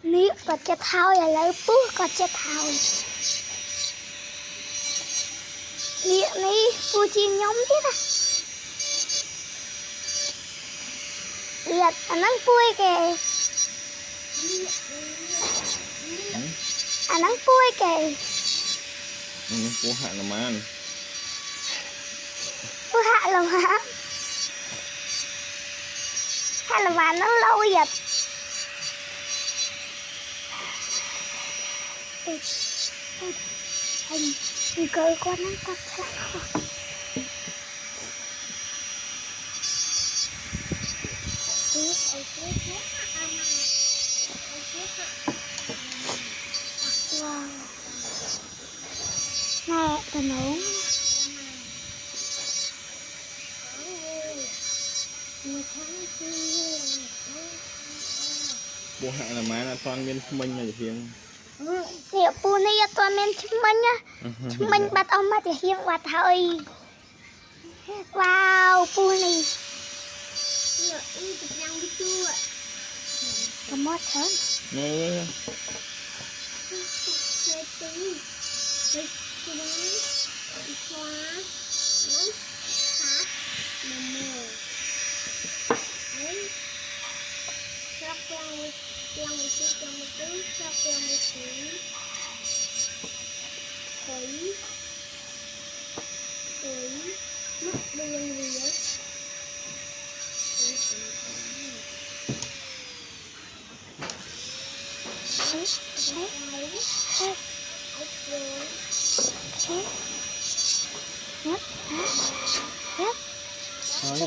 ní có chết thao là lấy bú có chết thao ní ní bú chi nhóm thế à liệt anh đang vui kìa anh đang vui kìa bố hạ là má bú hạ là má nó lâu vậy hình cười con nó cắt lại wow nè tao nấu bố hạ là má là toàn miên minh là hiền nè pu này toàn miên chim minh bắt ông mà thì hiền quá thôi wow pu này có mót hơn nè thôi đó